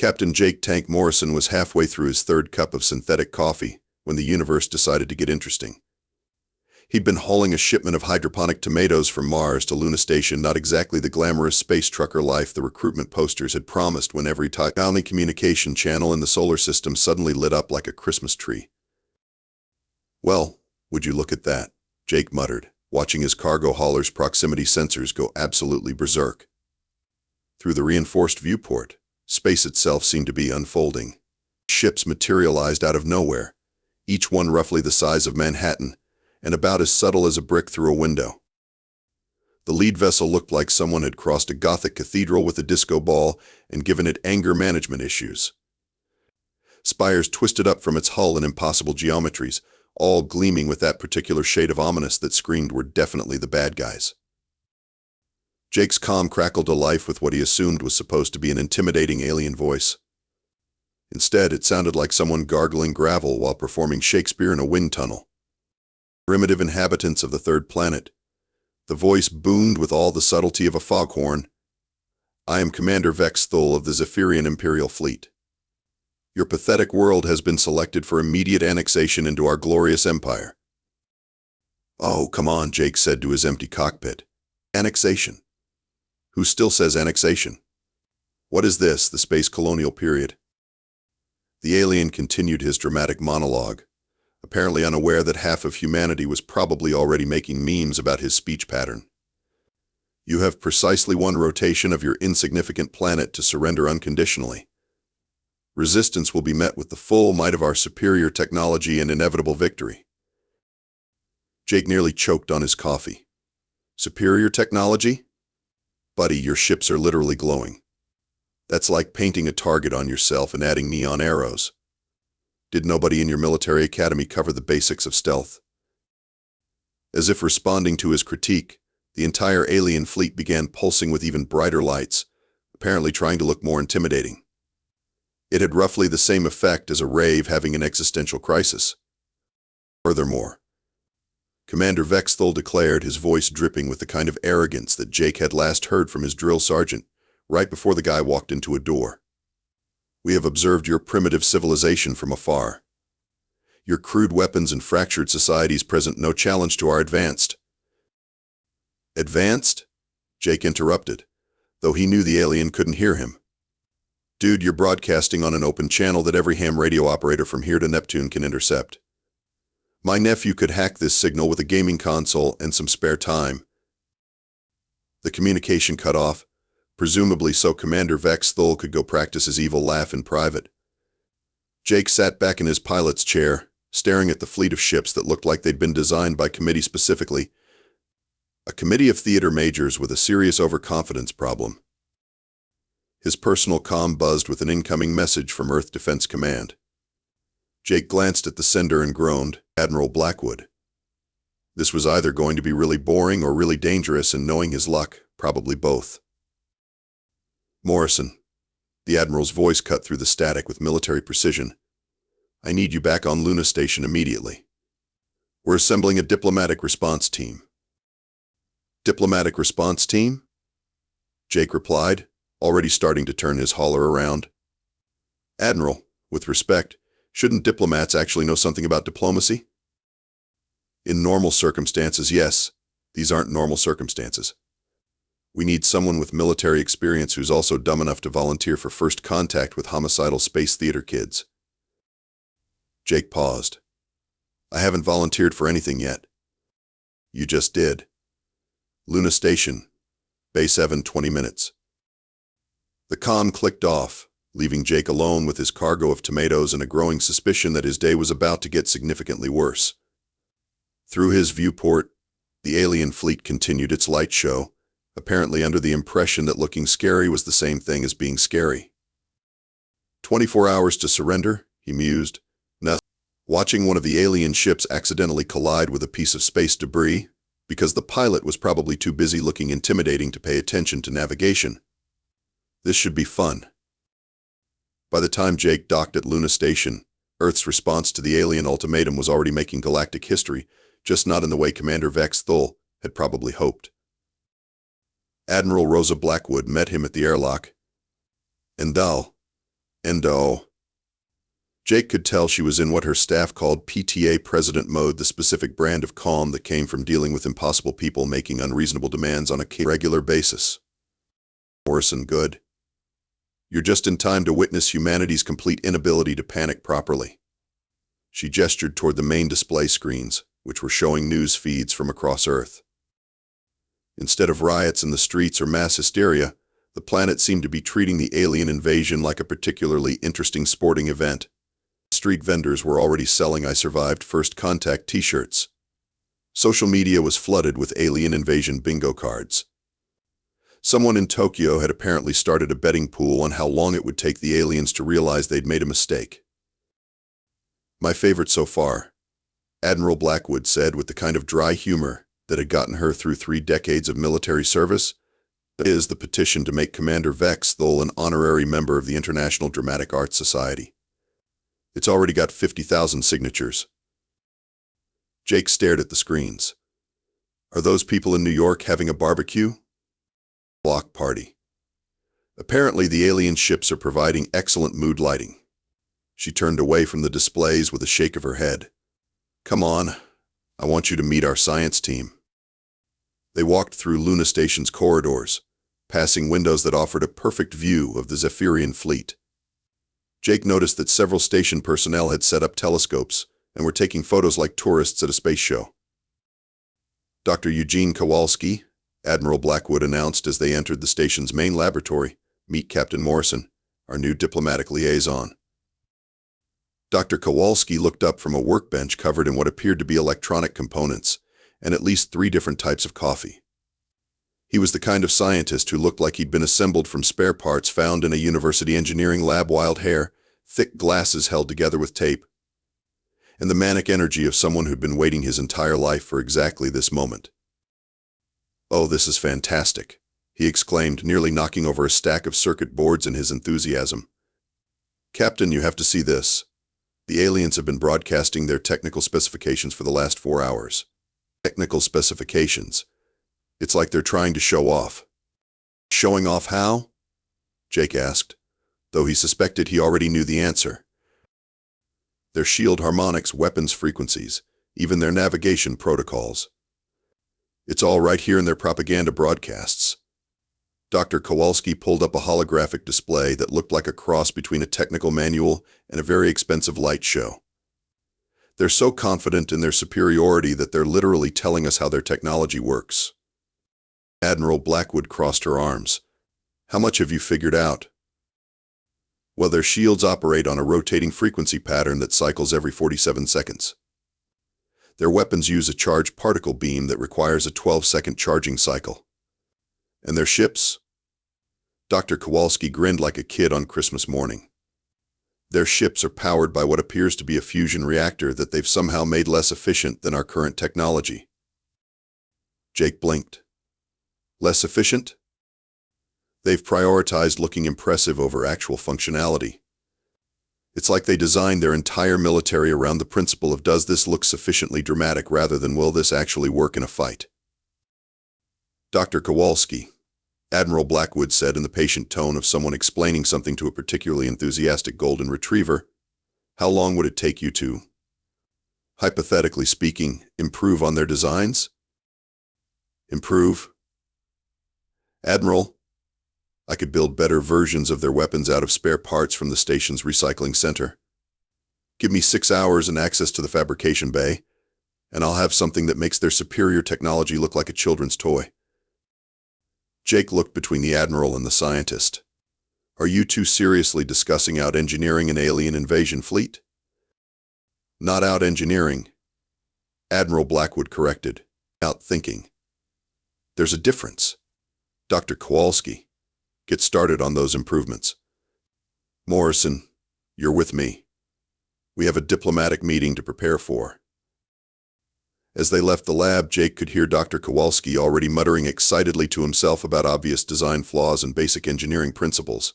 Captain Jake Tank Morrison was halfway through his third cup of synthetic coffee when the universe decided to get interesting. He'd been hauling a shipment of hydroponic tomatoes from Mars to Luna Station, not exactly the glamorous space trucker life the recruitment posters had promised, when every tiny communication channel in the solar system suddenly lit up like a Christmas tree. "Well, would you look at that?" Jake muttered, watching his cargo hauler's proximity sensors go absolutely berserk. Through the reinforced viewport, space itself seemed to be unfolding. Ships materialized out of nowhere, each one roughly the size of Manhattan, and about as subtle as a brick through a window. The lead vessel looked like someone had crossed a Gothic cathedral with a disco ball and given it anger management issues. Spires twisted up from its hull in impossible geometries, all gleaming with that particular shade of ominous that screamed we're definitely the bad guys. Jake's comm crackled to life with what he assumed was supposed to be an intimidating alien voice. Instead, it sounded like someone gargling gravel while performing Shakespeare in a wind tunnel. "Primitive inhabitants of the third planet," the voice boomed with all the subtlety of a foghorn. "I am Commander Vex'thul of the Zephyrian Imperial Fleet. Your pathetic world has been selected for immediate annexation into our glorious empire." "Oh, come on," Jake said to his empty cockpit. "Annexation? Who still says annexation? What is this, the space colonial period?" The alien continued his dramatic monologue, apparently unaware that half of humanity was probably already making memes about his speech pattern. "You have precisely one rotation of your insignificant planet to surrender unconditionally. Resistance will be met with the full might of our superior technology and inevitable victory." Jake nearly choked on his coffee. "Superior technology? Buddy, your ships are literally glowing. That's like painting a target on yourself and adding neon arrows. Did nobody in your military academy cover the basics of stealth?" As if responding to his critique, the entire alien fleet began pulsing with even brighter lights, apparently trying to look more intimidating. It had roughly the same effect as a rave having an existential crisis. Furthermore, Commander Vex'thul declared, his voice dripping with the kind of arrogance that Jake had last heard from his drill sergeant right before the guy walked into a door. "We have observed your primitive civilization from afar. Your crude weapons and fractured societies present no challenge to our advanced." "Advanced?" Jake interrupted, though he knew the alien couldn't hear him. "Dude, you're broadcasting on an open channel that every ham radio operator from here to Neptune can intercept. My nephew could hack this signal with a gaming console and some spare time." The communication cut off, presumably so Commander Vex'thul could go practice his evil laugh in private. Jake sat back in his pilot's chair, staring at the fleet of ships that looked like they'd been designed by committee specifically. A committee of theater majors with a serious overconfidence problem. His personal comm buzzed with an incoming message from Earth Defense Command. Jake glanced at the sender and groaned, "Admiral Blackwood." This was either going to be really boring or really dangerous, and knowing his luck, probably both. "Morrison." The Admiral's voice cut through the static with military precision. "I need you back on Luna Station immediately. We're assembling a diplomatic response team." "Diplomatic response team?" Jake replied, already starting to turn his hauler around. "Admiral, with respect, shouldn't diplomats actually know something about diplomacy?" "In normal circumstances, yes. These aren't normal circumstances. We need someone with military experience who's also dumb enough to volunteer for first contact with homicidal space theater kids." Jake paused. "I haven't volunteered for anything yet." "You just did. Luna Station. Bay 7, 20 minutes. The comm clicked off, leaving Jake alone with his cargo of tomatoes and a growing suspicion that his day was about to get significantly worse. Through his viewport, the alien fleet continued its light show, apparently under the impression that looking scary was the same thing as being scary. 24 hours to surrender, he mused, watching one of the alien ships accidentally collide with a piece of space debris, because the pilot was probably too busy looking intimidating to pay attention to navigation. This should be fun. By the time Jake docked at Luna Station, Earth's response to the alien ultimatum was already making galactic history, just not in the way Commander Vex'thul had probably hoped. Admiral Rosa Blackwood met him at the airlock. "And thou, Endo. Jake could tell she was in what her staff called PTA president mode, the specific brand of calm that came from dealing with impossible people making unreasonable demands on a regular basis. Morrison, good. You're just in time to witness humanity's complete inability to panic properly. She gestured toward the main display screens, which were showing news feeds from across Earth. Instead of riots in the streets or mass hysteria, the planet seemed to be treating the alien invasion like a particularly interesting sporting event. Street vendors were already selling "I Survived First Contact" t-shirts. Social media was flooded with alien invasion bingo cards. Someone in Tokyo had apparently started a betting pool on how long it would take the aliens to realize they'd made a mistake. My favorite so far, Admiral Blackwood said with the kind of dry humor that had gotten her through 3 decades of military service, is the petition to make Commander Vex'thul an honorary member of the International Dramatic Arts Society. It's already got 50,000 signatures. Jake stared at the screens. Are those people in New York having a barbecue? Block party. Apparently the alien ships are providing excellent mood lighting. She turned away from the displays with a shake of her head. Come on, I want you to meet our science team. They walked through Luna Station's corridors, passing windows that offered a perfect view of the Zephyrian Fleet. Jake noticed that several station personnel had set up telescopes and were taking photos like tourists at a space show. Dr. Eugene Kowalski, Admiral Blackwood announced as they entered the station's main laboratory. Meet Captain Morrison, our new diplomatic liaison. Dr. Kowalski looked up from a workbench covered in what appeared to be electronic components and at least 3 different types of coffee. He was the kind of scientist who looked like he'd been assembled from spare parts found in a university engineering lab. Wild hair, thick glasses held together with tape, and the manic energy of someone who'd been waiting his entire life for exactly this moment. Oh, this is fantastic, he exclaimed, nearly knocking over a stack of circuit boards in his enthusiasm. Captain, you have to see this. The aliens have been broadcasting their technical specifications for the last 4 hours. Technical specifications. It's like they're trying to show off. Showing off how? Jake asked, though he suspected he already knew the answer. Their shield harmonics, weapons frequencies, even their navigation protocols. It's all right here in their propaganda broadcasts. Dr. Kowalski pulled up a holographic display that looked like a cross between a technical manual and a very expensive light show. They're so confident in their superiority that they're literally telling us how their technology works. Admiral Blackwood crossed her arms. How much have you figured out? Well, their shields operate on a rotating frequency pattern that cycles every 47 seconds. Their weapons use a charged particle beam that requires a 12-second charging cycle. And their ships? Dr. Kowalski grinned like a kid on Christmas morning. Their ships are powered by what appears to be a fusion reactor that they've somehow made less efficient than our current technology. Jake blinked. Less efficient? They've prioritized looking impressive over actual functionality. It's like they designed their entire military around the principle of does this look sufficiently dramatic rather than will this actually work in a fight. Dr. Kowalski, Admiral Blackwood said in the patient tone of someone explaining something to a particularly enthusiastic golden retriever, how long would it take you to, hypothetically speaking, improve on their designs? Improve? Admiral, I could build better versions of their weapons out of spare parts from the station's recycling center. Give me 6 hours and access to the fabrication bay, and I'll have something that makes their superior technology look like a children's toy. Jake looked between the Admiral and the scientist. Are you two seriously discussing out-engineering an alien invasion fleet? Not out-engineering, Admiral Blackwood corrected. Out-thinking. There's a difference. Dr. Kowalski, get started on those improvements. Morrison, you're with me. We have a diplomatic meeting to prepare for. As they left the lab, Jake could hear Dr. Kowalski already muttering excitedly to himself about obvious design flaws and basic engineering principles.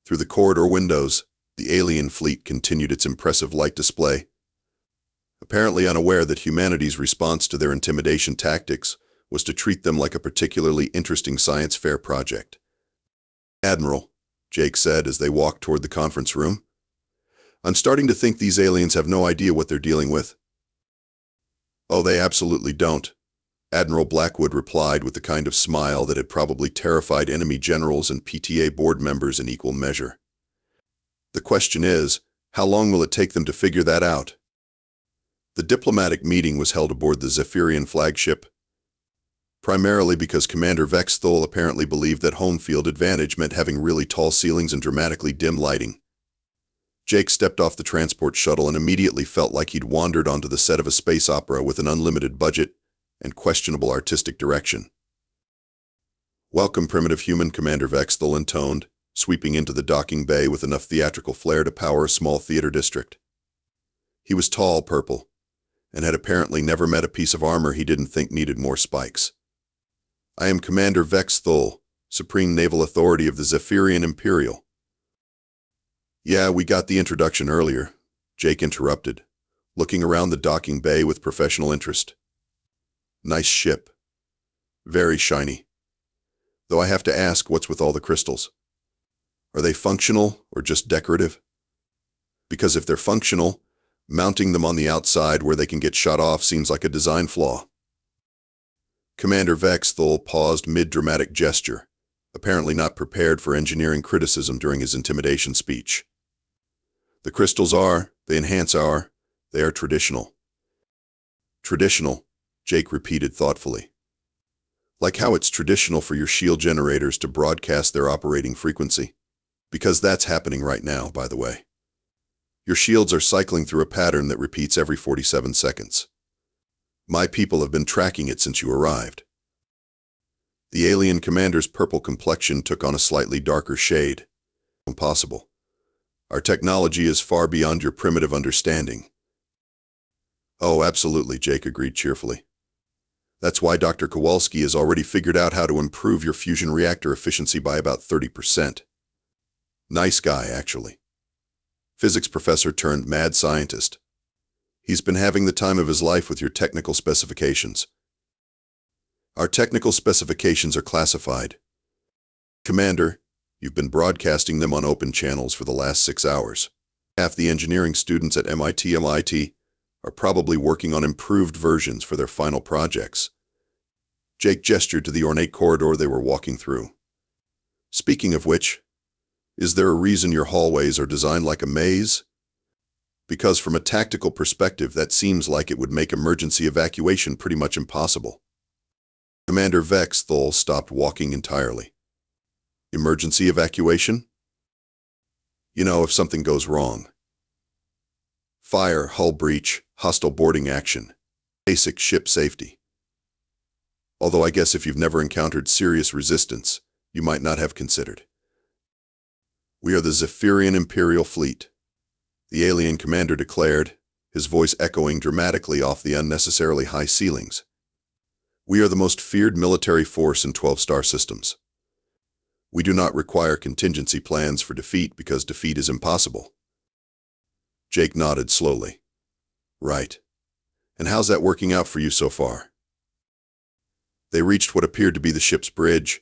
Through the corridor windows, the alien fleet continued its impressive light display, apparently unaware that humanity's response to their intimidation tactics was to treat them like a particularly interesting science fair project. Admiral, Jake said as they walked toward the conference room. "I'm starting to think these aliens have no idea what they're dealing with." "Oh, they absolutely don't," Admiral Blackwood replied with the kind of smile that had probably terrified enemy generals and PTA board members in equal measure. "The question is, how long will it take them to figure that out?" The diplomatic meeting was held aboard the Zephyrian flagship, primarily because Commander Vex'thul apparently believed that home field advantage meant having really tall ceilings and dramatically dim lighting. Jake stepped off the transport shuttle and immediately felt like he'd wandered onto the set of a space opera with an unlimited budget and questionable artistic direction. "Welcome, primitive human," Commander Vex'thul intoned, sweeping into the docking bay with enough theatrical flair to power a small theater district. He was tall purple, and had apparently never met a piece of armor he didn't think needed more spikes. "I am Commander Vex'thul, Supreme Naval Authority of the Zephyrian Imperial." "Yeah, we got the introduction earlier," Jake interrupted, looking around the docking bay with professional interest. "Nice ship. Very shiny. Though I have to ask, what's with all the crystals? Are they functional or just decorative? Because if they're functional, mounting them on the outside where they can get shot off seems like a design flaw." Commander Vex'thul paused mid-dramatic gesture, apparently not prepared for engineering criticism during his intimidation speech. "The crystals they are traditional." "Traditional," Jake repeated thoughtfully. "Like how it's traditional for your shield generators to broadcast their operating frequency. Because that's happening right now, by the way. Your shields are cycling through a pattern that repeats every 47 seconds. My people have been tracking it since you arrived." The alien commander's purple complexion took on a slightly darker shade. "Impossible. Our technology is far beyond your primitive understanding." "Oh, absolutely," Jake agreed cheerfully. "That's why Dr. Kowalski has already figured out how to improve your fusion reactor efficiency by about 30%. Nice guy, actually. Physics professor turned mad scientist. He's been having the time of his life with your technical specifications." "Our technical specifications are classified. Commander, you've been broadcasting them on open channels for the last 6 hours. Half the engineering students at MIT are probably working on improved versions for their final projects." Jake gestured to the ornate corridor they were walking through. "Speaking of which, is there a reason your hallways are designed like a maze? Because from a tactical perspective, that seems like it would make emergency evacuation pretty much impossible." Commander Vex'thul stopped walking entirely. "Emergency evacuation? You know, if something goes wrong. Fire, hull breach, hostile boarding action. Basic ship safety. Although I guess if you've never encountered serious resistance, you might not have considered. We are the Zephyrian Imperial Fleet," the alien commander declared, his voice echoing dramatically off the unnecessarily high ceilings. "We are the most feared military force in 12-star systems. We do not require contingency plans for defeat because defeat is impossible." Jake nodded slowly. "Right. And how's that working out for you so far?" They reached what appeared to be the ship's bridge,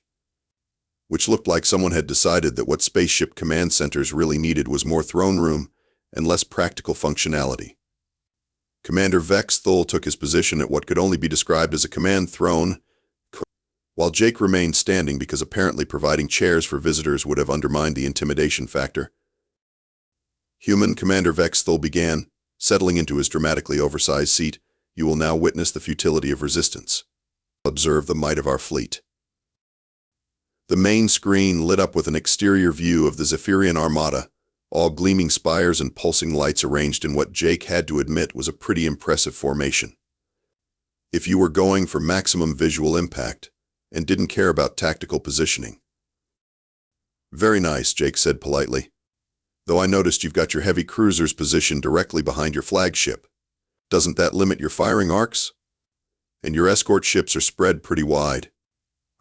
which looked like someone had decided that what spaceship command centers really needed was more throne room and less practical functionality. Commander Vex'thul took his position at what could only be described as a command throne, while Jake remained standing because apparently providing chairs for visitors would have undermined the intimidation factor. "Human," Commander Vex'thul began, settling into his dramatically oversized seat, "you will now witness the futility of resistance. Observe the might of our fleet." The main screen lit up with an exterior view of the Zephyrian armada, all gleaming spires and pulsing lights arranged in what Jake had to admit was a pretty impressive formation. If you were going for maximum visual impact and didn't care about tactical positioning. "Very nice," Jake said politely. "Though I noticed you've got your heavy cruisers positioned directly behind your flagship. Doesn't that limit your firing arcs? And your escort ships are spread pretty wide.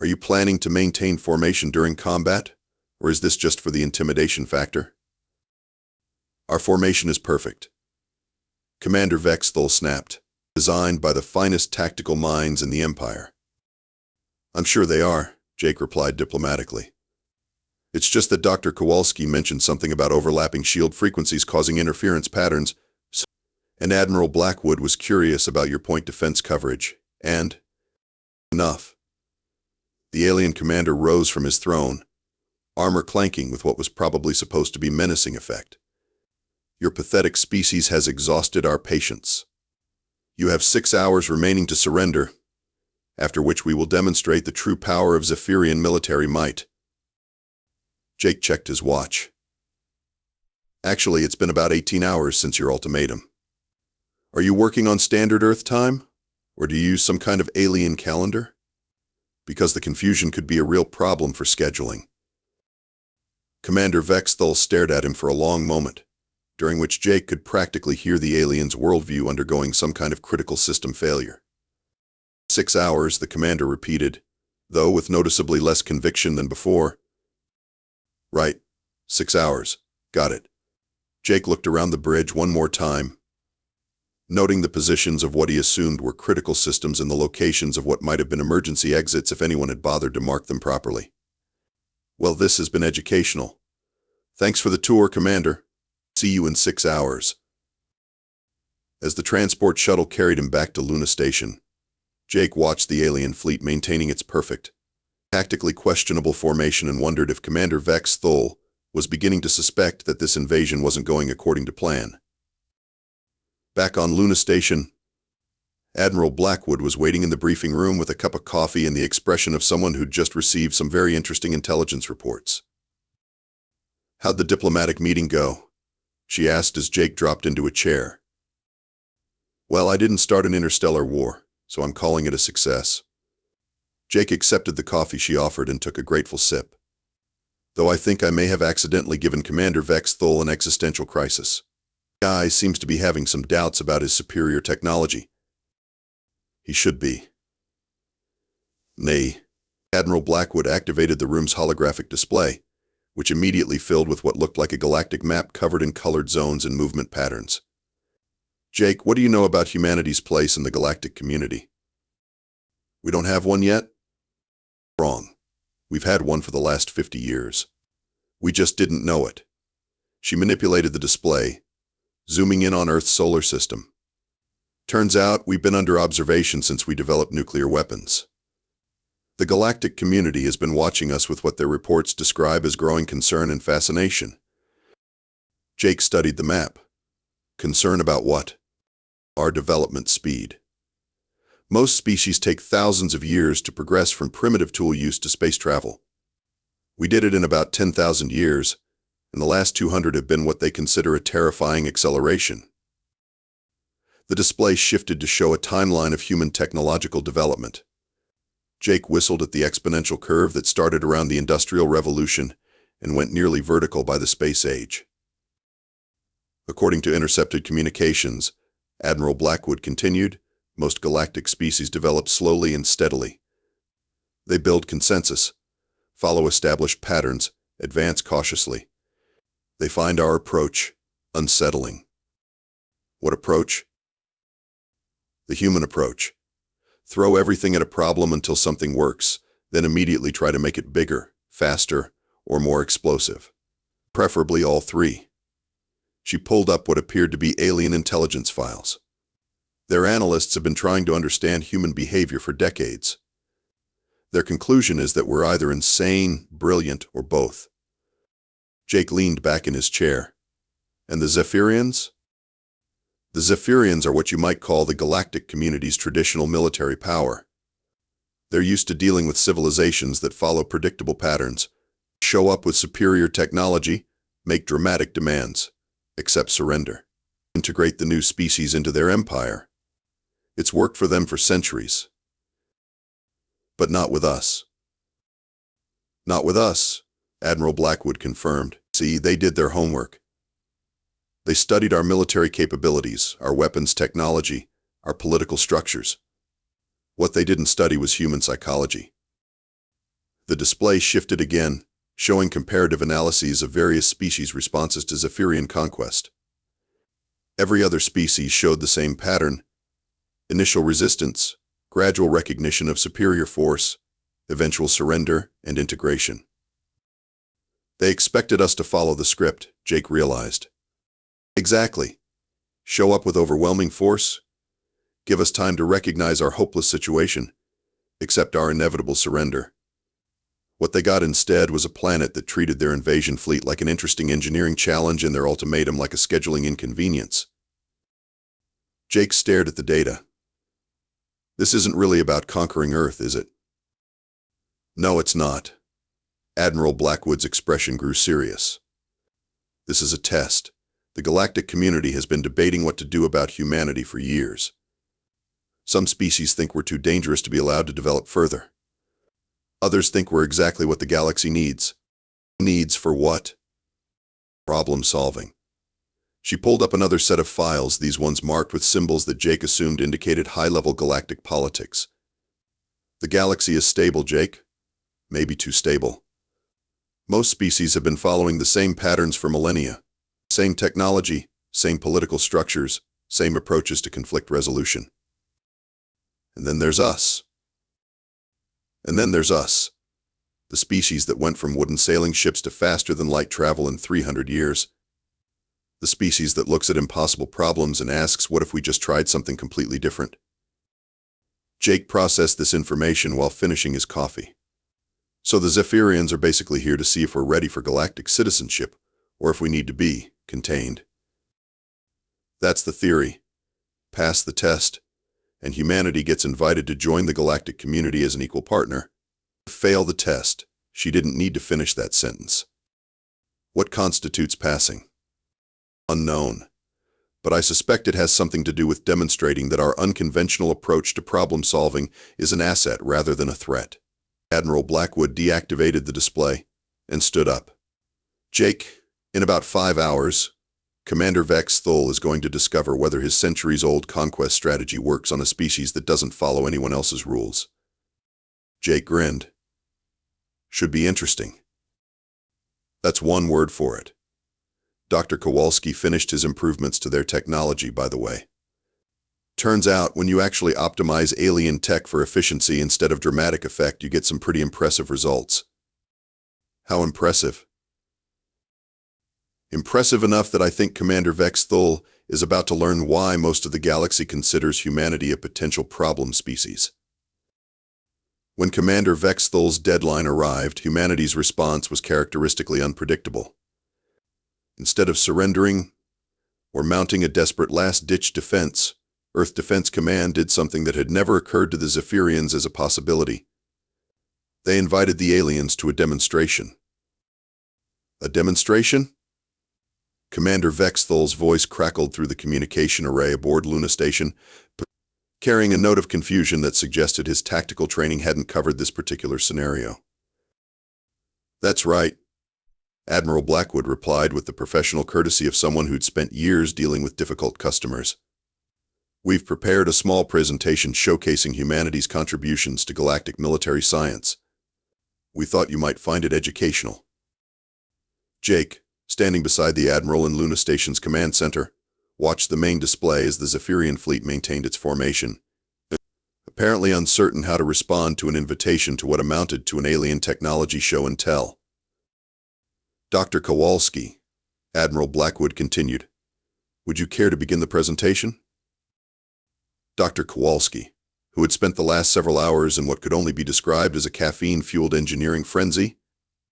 Are you planning to maintain formation during combat, or is this just for the intimidation factor?" "Our formation is perfect," Commander Vex'thul snapped, "designed by the finest tactical minds in the Empire." "I'm sure they are," Jake replied diplomatically. It's just that Dr. Kowalski mentioned something about overlapping shield frequencies causing interference patterns, and Admiral Blackwood was curious about your point defense coverage, and enough. The alien commander rose from his throne, armor clanking with what was probably supposed to be menacing effect. Your pathetic species has exhausted our patience. You have 6 hours remaining to surrender, after which we will demonstrate the true power of Zephyrian military might. Jake checked his watch. Actually, it's been about 18 hours since your ultimatum. Are you working on standard Earth time? Or do you use some kind of alien calendar? Because the confusion could be a real problem for scheduling. Commander Vex'thul stared at him for a long moment, during which Jake could practically hear the alien's worldview undergoing some kind of critical system failure. 6 hours, the commander repeated, though with noticeably less conviction than before. Right. 6 hours. Got it. Jake looked around the bridge one more time, noting the positions of what he assumed were critical systems and the locations of what might have been emergency exits if anyone had bothered to mark them properly. Well, this has been educational. Thanks for the tour, Commander. See you in 6 hours. As the transport shuttle carried him back to Luna Station, Jake watched the alien fleet maintaining its perfect, tactically questionable formation and wondered if Commander Vex'thul was beginning to suspect that this invasion wasn't going according to plan. Back on Luna Station, Admiral Blackwood was waiting in the briefing room with a cup of coffee and the expression of someone who'd just received some very interesting intelligence reports. How'd the diplomatic meeting go? She asked as Jake dropped into a chair. Well, I didn't start an interstellar war, so I'm calling it a success. Jake accepted the coffee she offered and took a grateful sip. Though I think I may have accidentally given Commander Vex'thul an existential crisis. The guy seems to be having some doubts about his superior technology. He should be. Nay. Admiral Blackwood activated the room's holographic display, which immediately filled with what looked like a galactic map covered in colored zones and movement patterns. Jake, what do you know about humanity's place in the galactic community? We don't have one yet? Wrong. We've had one for the last 50 years. We just didn't know it. She manipulated the display, zooming in on Earth's solar system. Turns out we've been under observation since we developed nuclear weapons. The galactic community has been watching us with what their reports describe as growing concern and fascination. Jake studied the map. Concern about what? Our development speed. Most species take thousands of years to progress from primitive tool use to space travel. We did it in about 10,000 years, and the last 200 have been what they consider a terrifying acceleration. The display shifted to show a timeline of human technological development. Jake whistled at the exponential curve that started around the Industrial Revolution and went nearly vertical by the space age. According to intercepted communications, Admiral Blackwood continued, most galactic species develop slowly and steadily. They build consensus, follow established patterns, advance cautiously. They find our approach unsettling. What approach? The human approach. Throw everything at a problem until something works, then immediately try to make it bigger, faster, or more explosive. Preferably all three. She pulled up what appeared to be alien intelligence files. Their analysts have been trying to understand human behavior for decades. Their conclusion is that we're either insane, brilliant, or both. Jake leaned back in his chair. And the Zephyrians? The Zephyrians are what you might call the galactic community's traditional military power. They're used to dealing with civilizations that follow predictable patterns, show up with superior technology, make dramatic demands, accept surrender, integrate the new species into their empire. It's worked for them for centuries. But not with us. Not with us, Admiral Blackwood confirmed. See, they did their homework. They studied our military capabilities, our weapons technology, our political structures. What they didn't study was human psychology. The display shifted again, showing comparative analyses of various species' responses to Zephyrian conquest. Every other species showed the same pattern: initial resistance, gradual recognition of superior force, eventual surrender, and integration. They expected us to follow the script, Jake realized. Exactly. Show up with overwhelming force, give us time to recognize our hopeless situation, accept our inevitable surrender. What they got instead was a planet that treated their invasion fleet like an interesting engineering challenge and their ultimatum like a scheduling inconvenience. Jake stared at the data. This isn't really about conquering Earth, is it? No, it's not. Admiral Blackwood's expression grew serious. This is a test. The galactic community has been debating what to do about humanity for years. Some species think we're too dangerous to be allowed to develop further. Others think we're exactly what the galaxy needs. Needs for what? Problem solving. She pulled up another set of files, these ones marked with symbols that Jake assumed indicated high-level galactic politics. The galaxy is stable, Jake. Maybe too stable. Most species have been following the same patterns for millennia. Same technology, same political structures, same approaches to conflict resolution. And then there's us. And then there's us. The species that went from wooden sailing ships to faster-than-light travel in 300 years. The species that looks at impossible problems and asks, what if we just tried something completely different? Jake processed this information while finishing his coffee. So the Zephyrians are basically here to see if we're ready for galactic citizenship, or if we need to be contained. That's the theory. Pass the test, and humanity gets invited to join the galactic community as an equal partner. Fail the test. She didn't need to finish that sentence. What constitutes passing? Unknown. But I suspect it has something to do with demonstrating that our unconventional approach to problem solving is an asset rather than a threat. Admiral Blackwood deactivated the display and stood up. Jake, in about 5 hours, Commander Vex'thul is going to discover whether his centuries-old conquest strategy works on a species that doesn't follow anyone else's rules. Jake grinned. Should be interesting. That's one word for it. Dr. Kowalski finished his improvements to their technology, by the way. Turns out, when you actually optimize alien tech for efficiency instead of dramatic effect, you get some pretty impressive results. How impressive? Impressive enough that I think Commander Vex'thul is about to learn why most of the galaxy considers humanity a potential problem species. When Commander Vex'thul's deadline arrived, humanity's response was characteristically unpredictable. Instead of surrendering or mounting a desperate last-ditch defense, Earth Defense Command did something that had never occurred to the Zephyrians as a possibility. They invited the aliens to a demonstration. A demonstration? Commander Vex'thul's voice crackled through the communication array aboard Luna Station, carrying a note of confusion that suggested his tactical training hadn't covered this particular scenario. That's right, Admiral Blackwood replied with the professional courtesy of someone who'd spent years dealing with difficult customers. We've prepared a small presentation showcasing humanity's contributions to galactic military science. We thought you might find it educational. Jake, standing beside the Admiral in Luna Station's command center, watched the main display as the Zephyrian fleet maintained its formation, apparently uncertain how to respond to an invitation to what amounted to an alien technology show and tell. Dr. Kowalski, Admiral Blackwood continued, would you care to begin the presentation? Dr. Kowalski, who had spent the last several hours in what could only be described as a caffeine-fueled engineering frenzy,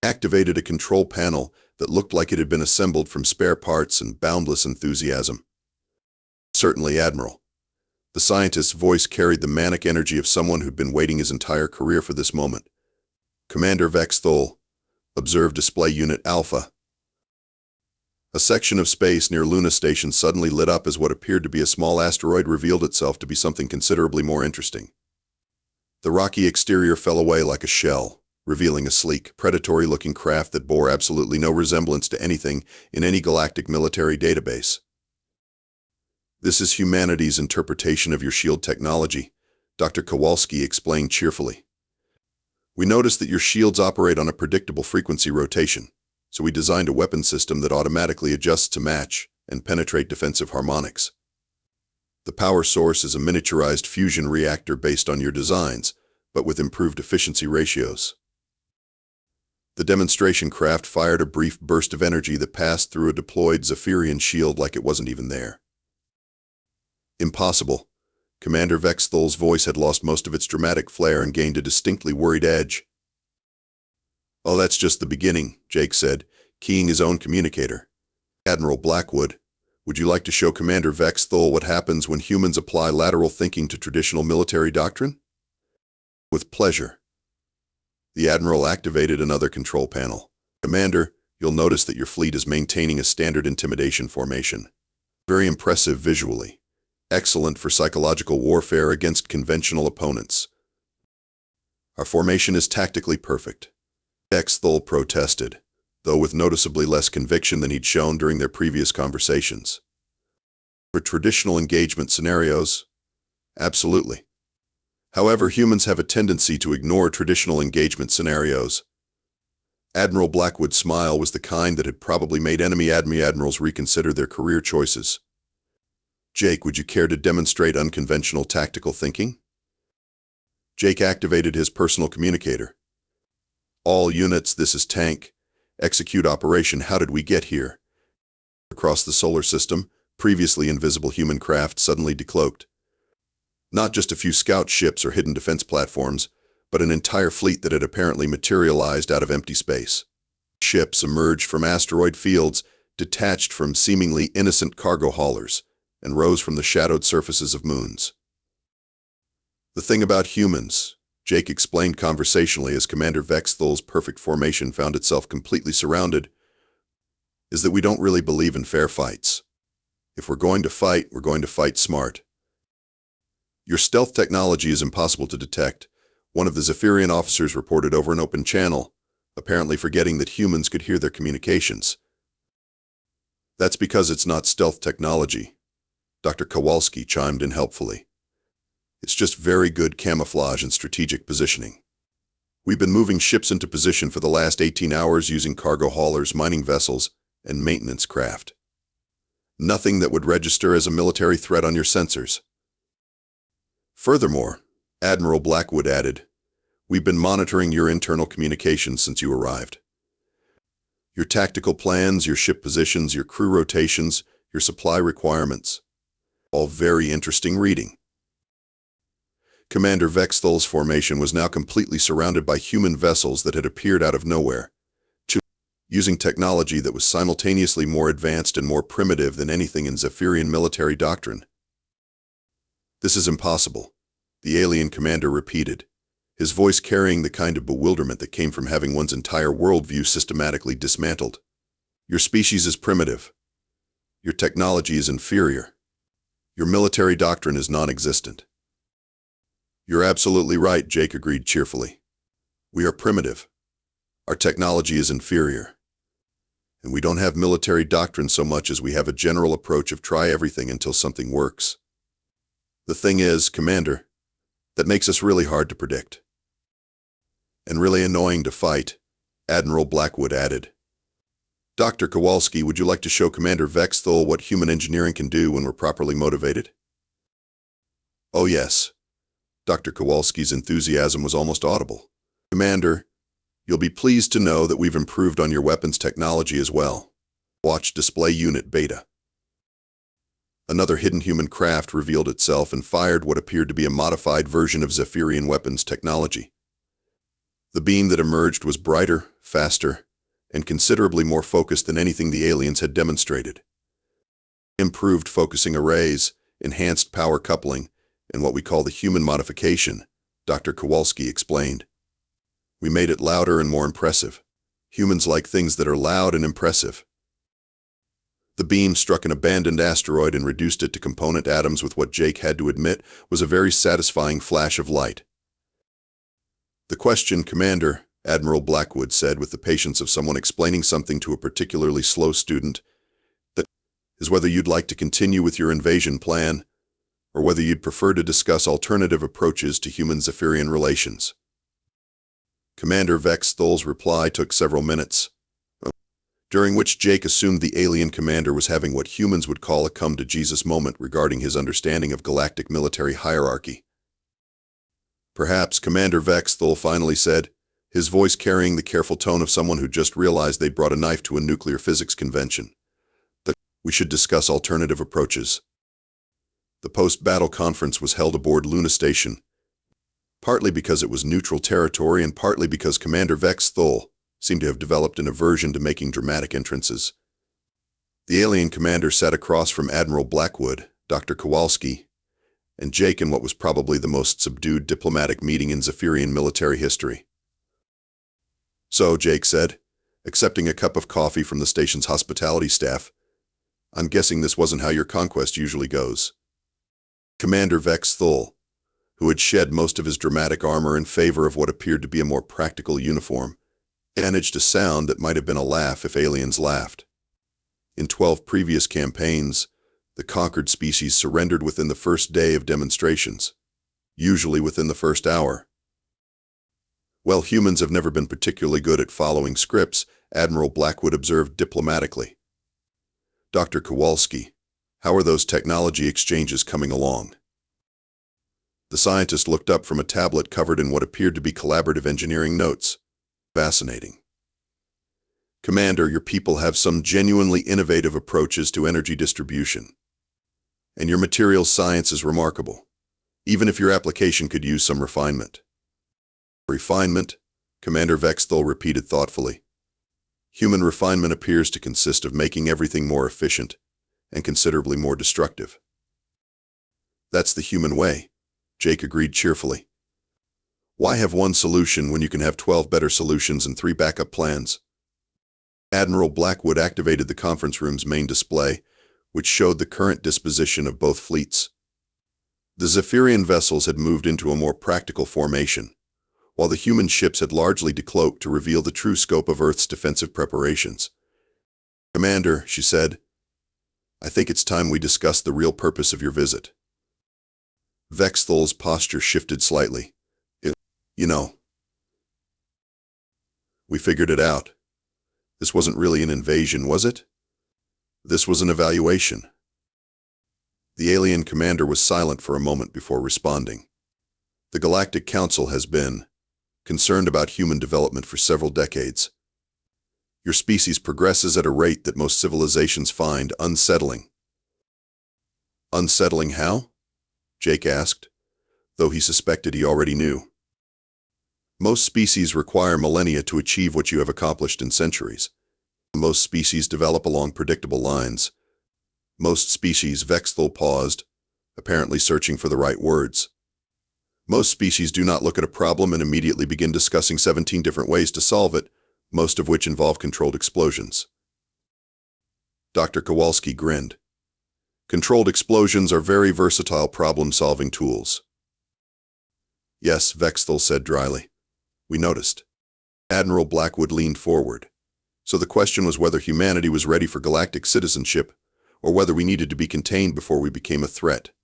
activated a control panel that looked like it had been assembled from spare parts and boundless enthusiasm. Certainly, Admiral. The scientist's voice carried the manic energy of someone who'd been waiting his entire career for this moment. Commander Vex'thul, observe display unit Alpha. A section of space near Luna Station suddenly lit up as what appeared to be a small asteroid revealed itself to be something considerably more interesting. The rocky exterior fell away like a shell, revealing a sleek, predatory-looking craft that bore absolutely no resemblance to anything in any galactic military database. This is humanity's interpretation of your shield technology, Dr. Kowalski explained cheerfully. We noticed that your shields operate on a predictable frequency rotation, so we designed a weapon system that automatically adjusts to match and penetrate defensive harmonics. The power source is a miniaturized fusion reactor based on your designs, but with improved efficiency ratios. The demonstration craft fired a brief burst of energy that passed through a deployed Zephyrian shield like it wasn't even there. Impossible. Commander Vex'thul's voice had lost most of its dramatic flair and gained a distinctly worried edge. "Oh, that's just the beginning," Jake said, keying his own communicator. "Admiral Blackwood, would you like to show Commander Vex'thul what happens when humans apply lateral thinking to traditional military doctrine?" "With pleasure." The Admiral activated another control panel. "Commander, you'll notice that your fleet is maintaining a standard intimidation formation. Very impressive visually. Excellent for psychological warfare against conventional opponents. Our formation is tactically perfect." Vex'thul protested, though with noticeably less conviction than he'd shown during their previous conversations. "For traditional engagement scenarios, absolutely. However, humans have a tendency to ignore traditional engagement scenarios." Admiral Blackwood's smile was the kind that had probably made enemy admirals reconsider their career choices. "Jake, would you care to demonstrate unconventional tactical thinking?" Jake activated his personal communicator. "All units, this is Tank. Execute operation How Did We Get Here?" Across the solar system, previously invisible human craft suddenly decloaked. Not just a few scout ships or hidden defense platforms, but an entire fleet that had apparently materialized out of empty space. Ships emerged from asteroid fields, detached from seemingly innocent cargo haulers, and rose from the shadowed surfaces of moons. "The thing about humans," Jake explained conversationally as Commander Vex'thul's perfect formation found itself completely surrounded, "is that we don't really believe in fair fights. If we're going to fight, we're going to fight smart. Your stealth technology is impossible to detect," one of the Zephyrian officers reported over an open channel, apparently forgetting that humans could hear their communications. "That's because it's not stealth technology," Dr. Kowalski chimed in helpfully. "It's just very good camouflage and strategic positioning. We've been moving ships into position for the last 18 hours using cargo haulers, mining vessels, and maintenance craft. Nothing that would register as a military threat on your sensors. Furthermore," Admiral Blackwood added, "we've been monitoring your internal communications since you arrived. Your tactical plans, your ship positions, your crew rotations, your supply requirements. All very interesting reading." Commander Vex'thul's formation was now completely surrounded by human vessels that had appeared out of nowhere, using technology that was simultaneously more advanced and more primitive than anything in Zephyrian military doctrine. "This is impossible," the alien commander repeated, his voice carrying the kind of bewilderment that came from having one's entire worldview systematically dismantled. "Your species is primitive. Your technology is inferior. Your military doctrine is non-existent." "You're absolutely right," Jake agreed cheerfully. "We are primitive. Our technology is inferior. And we don't have military doctrine so much as we have a general approach of try everything until something works. The thing is, Commander, that makes us really hard to predict. And really annoying to fight," Admiral Blackwood added. "Dr. Kowalski, would you like to show Commander Vex'thul what human engineering can do when we're properly motivated?" "Oh yes." Dr. Kowalski's enthusiasm was almost audible. "Commander, you'll be pleased to know that we've improved on your weapons technology as well. Watch Display Unit Beta." Another hidden human craft revealed itself and fired what appeared to be a modified version of Zephyrian weapons technology. The beam that emerged was brighter, faster, and considerably more focused than anything the aliens had demonstrated. Improved focusing arrays, enhanced power coupling, and what we call the human modification, Dr. Kowalski explained. "We made it louder and more impressive. Humans like things that are loud and impressive." The beam struck an abandoned asteroid and reduced it to component atoms with what Jake had to admit was a very satisfying flash of light. "The question, Commander," Admiral Blackwood said with the patience of someone explaining something to a particularly slow student, "that is whether you'd like to continue with your invasion plan, or whether you'd prefer to discuss alternative approaches to human-Zephyrian relations." Commander Vex'thul's reply took several minutes, during which Jake assumed the alien commander was having what humans would call a come-to-Jesus moment regarding his understanding of galactic military hierarchy. "Perhaps," Commander Vex'thul finally said, his voice carrying the careful tone of someone who just realized they'd brought a knife to a nuclear physics convention. We should discuss alternative approaches. The post-battle conference was held aboard Luna Station, partly because it was neutral territory and partly because Commander Vex'thul seemed to have developed an aversion to making dramatic entrances. The alien commander sat across from Admiral Blackwood, Dr. Kowalski, and Jake in what was probably the most subdued diplomatic meeting in Zephyrian military history. "So," Jake said, accepting a cup of coffee from the station's hospitality staff, "I'm guessing this wasn't how your conquest usually goes." Commander Vex'thul, who had shed most of his dramatic armor in favor of what appeared to be a more practical uniform, managed a sound that might have been a laugh if aliens laughed. In 12 previous campaigns, the conquered species surrendered within the first day of demonstrations, usually within the first hour. "Well, humans have never been particularly good at following scripts," Admiral Blackwood observed diplomatically. "Dr. Kowalski, how are those technology exchanges coming along?" The scientist looked up from a tablet covered in what appeared to be collaborative engineering notes. "Fascinating. Commander, your people have some genuinely innovative approaches to energy distribution. And your materials science is remarkable, even if your application could use some refinement." "Refinement?" Commander Vex'thul repeated thoughtfully. "Human refinement appears to consist of making everything more efficient and considerably more destructive." "That's the human way," Jake agreed cheerfully. "Why have one solution when you can have 12 better solutions and 3 backup plans?" Admiral Blackwood activated the conference room's main display, which showed the current disposition of both fleets. The Zephyrian vessels had moved into a more practical formation, while the human ships had largely decloaked to reveal the true scope of Earth's defensive preparations. "Commander," she said, "I think it's time we discuss the real purpose of your visit." Vex'thul's posture shifted slightly. You know, we figured it out. This wasn't really an invasion, was it? This was an evaluation." The alien commander was silent for a moment before responding. "The Galactic Council has been concerned about human development for several decades. Your species progresses at a rate that most civilizations find unsettling." "Unsettling how?" Jake asked, though he suspected he already knew. "Most species require millennia to achieve what you have accomplished in centuries. Most species develop along predictable lines. Most species," Vex'thul paused, apparently searching for the right words. "Most species do not look at a problem and immediately begin discussing 17 different ways to solve it, most of which involve controlled explosions." Dr. Kowalski grinned. "Controlled explosions are very versatile problem-solving tools." "Yes," Vex'thul said dryly. "We noticed." Admiral Blackwood leaned forward. "So the question was whether humanity was ready for galactic citizenship, or whether we needed to be contained before we became a threat."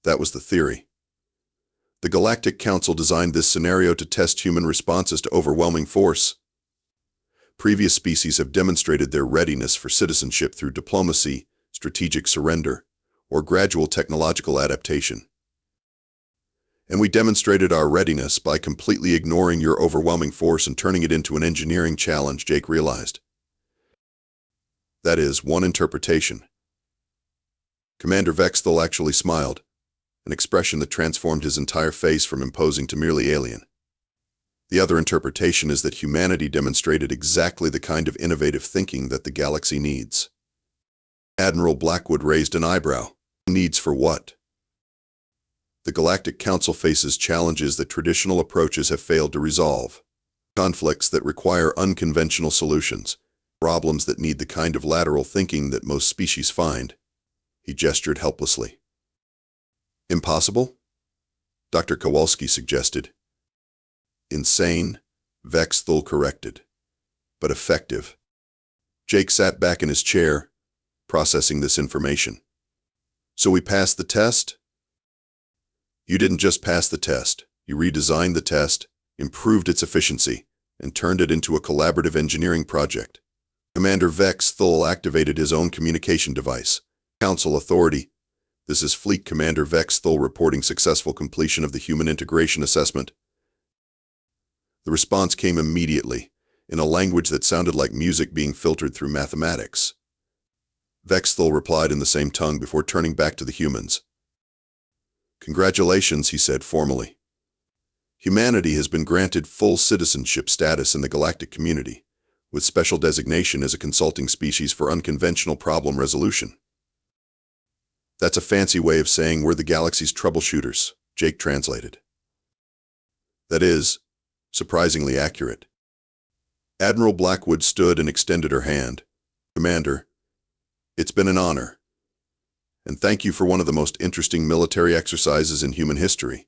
That was the theory. The Galactic Council designed this scenario to test human responses to overwhelming force. Previous species have demonstrated their readiness for citizenship through diplomacy, strategic surrender, or gradual technological adaptation. And we demonstrated our readiness by completely ignoring your overwhelming force and turning it into an engineering challenge, Jake realized. That is one interpretation. Commander Vex'thul actually smiled, an expression that transformed his entire face from imposing to merely alien. The other interpretation is that humanity demonstrated exactly the kind of innovative thinking that the galaxy needs. Admiral Blackwood raised an eyebrow. Needs for what? The Galactic Council faces challenges that traditional approaches have failed to resolve. Conflicts that require unconventional solutions. Problems that need the kind of lateral thinking that most species find. He gestured helplessly. Impossible? Dr. Kowalski suggested. Insane, Vex'thul corrected. But effective. Jake sat back in his chair, processing this information. So we passed the test? You didn't just pass the test. You redesigned the test, improved its efficiency, and turned it into a collaborative engineering project. Commander Vex'thul activated his own communication device. Council authority. This is Fleet Commander Vex'thul reporting successful completion of the Human Integration Assessment. The response came immediately, in a language that sounded like music being filtered through mathematics. Vex'thul replied in the same tongue before turning back to the humans. "Congratulations," he said formally. "Humanity has been granted full citizenship status in the galactic community, with special designation as a consulting species for unconventional problem resolution." "That's a fancy way of saying we're the galaxy's troubleshooters," Jake translated. "That is surprisingly accurate." Admiral Blackwood stood and extended her hand. "Commander, it's been an honor. And thank you for one of the most interesting military exercises in human history."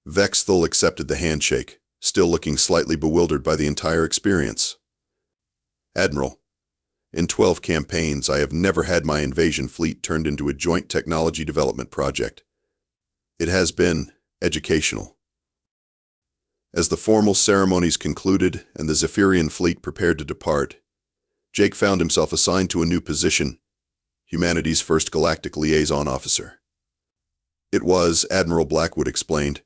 Vex'thul accepted the handshake, still looking slightly bewildered by the entire experience. "Admiral, in 12 campaigns, I have never had my invasion fleet turned into a joint technology development project. It has been educational." As the formal ceremonies concluded and the Zephyrian fleet prepared to depart, Jake found himself assigned to a new position, humanity's first galactic liaison officer. It was, Admiral Blackwood explained,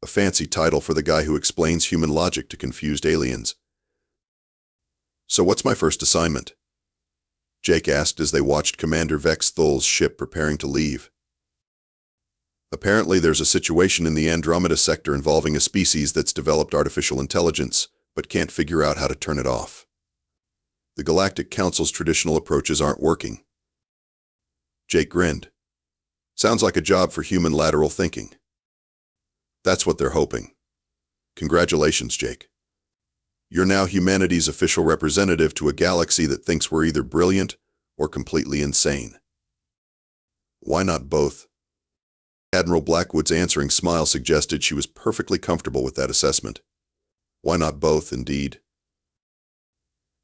a fancy title for the guy who explains human logic to confused aliens. "So what's my first assignment?" Jake asked as they watched Commander Vex'thul's ship preparing to leave. "Apparently there's a situation in the Andromeda sector involving a species that's developed artificial intelligence, but can't figure out how to turn it off. The Galactic Council's traditional approaches aren't working." Jake grinned. "Sounds like a job for human lateral thinking." "That's what they're hoping. Congratulations, Jake. You're now humanity's official representative to a galaxy that thinks we're either brilliant or completely insane." "Why not both?" Admiral Blackwood's answering smile suggested she was perfectly comfortable with that assessment. Why not both, indeed?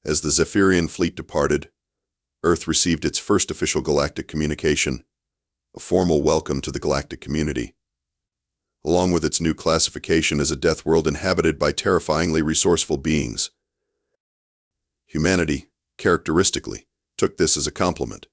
As the Zephyrian fleet departed, Earth received its first official galactic communication, a formal welcome to the galactic community, along with its new classification as a death world inhabited by terrifyingly resourceful beings. Humanity, characteristically, took this as a compliment.